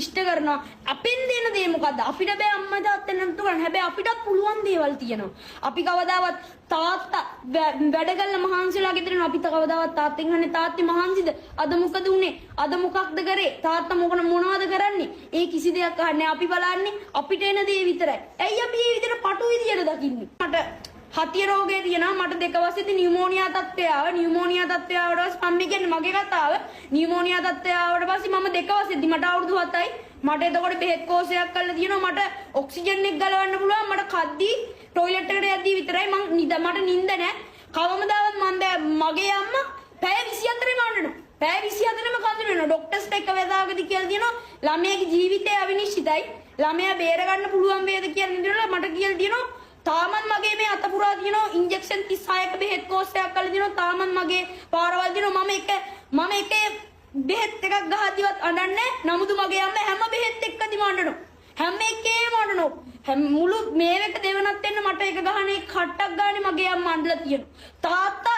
ඉෂ්ට කරනවා. අපෙන් දෙන දේ මොකද්ද? අපිට බෑ අම්මා තාත්තා නම්තු කරන්න. හැබැයි අපිටත් පුළුවන් දේවල් තියෙනවා. අපි කවදාවත් තාත්තා වැඩ කළ මහන්සිලා ගෙදරන අපි කවදාවත් තාත්තෙන් අහන්නේ තාත්තේ මහන්සිද? අද මොකද උනේ? අද මොකක්ද කරේ? තාත්තා මොනවද කරන්නේ? ඒ කිසි දෙයක් අහන්නේ. අපි බලන්නේ අපිට එන දේ විතරයි. ඇයි අපි මේ විදිහට පටු විදියට දකින්නේ? මට හතිය රෝගය තියෙනවා මට 2 වසරේදී නියුමෝනියා තත්ත්වය ආවා නියුමෝනියා තත්ත්වය ආවට පස්සේ මම කියන්නේ මගේ කතාව නියුමෝනියා තත්ත්වය ආවට පස්සේ මම 2 වසරේදී මට අවුරුදු 7යි මට එතකොට බෙහෙත් කෝසයක් කරලා තියෙනවා මට ඔක්සිජන් එක ගලවන්න පුළුවන් මට කද්දී টয়ලට් එකට යද්දී විතරයි මට නිින්ද නැහැ කවමදාවත් මගේ අම්මා පැය 24ෙම අඬනවා පැය 24ෙම කඳුළු වෙනවා ડોක්ටර්ස්ට එක වේදාවකදී කියලා තියෙනවා ළමයාගේ ජීවිතය අවිනිශ්චිතයි ළමයා බේර ගන්න පුළුවන් වේද කියලා නිතරම මට කියලා තියෙනවා තාමත් මගේ මේ අත පුරා දිනන ඉන්ජෙක්ෂන් 36ක බෙහෙත් කෝස්යක් කරලා දිනන තාමත් මගේ පාරවල් දිනන මම එක බෙහෙත් එකක් ගහදිවත් අඬන්නේ නමුත් මගේ අම්මා හැම බෙහෙත් එක්කදීම අඬනවා හැම එකේම අඬනවා මුළු මේක දෙවනත් වෙන්න මට එක ගහනේ කට්ටක් ගානේ මගේ අම්මා අඬලා තියෙනවා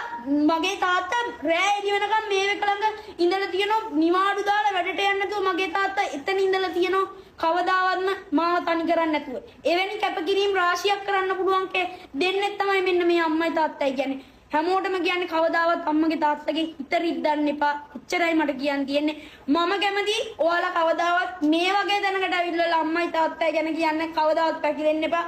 මගේ තාත්තා රෑ එළි වෙනකම් මේක ළඟ ඉඳලා තියෙනවා නිවාඩු දාලා වැඩට යන්න නැතුව මගේ තාත්තා එතන ඉඳලා තියෙනවා කවදාවත්ම මාව තනි කරන්නේ නැතුව එවැනි කැපකිරීම රාශියක් කරන්න පුළුවන් දෙන්නෙක් තමයි මෙන්න මේ අම්මයි තාත්තයි කියන්නේ හැමෝටම කියන්නේ කවදාවත් අම්මගේ තාත්තගේ හිත රිද්දන්න එපා එච්චරයි මට කියන්න තියෙන්නේ මම කැමති ඔයාලා කවදාවත් මේ වගේ දැනකට අවිල්ලා අම්මයි තාත්තයි ගැන කියන්නේ කවදාවත් පැකිලෙන්න එපා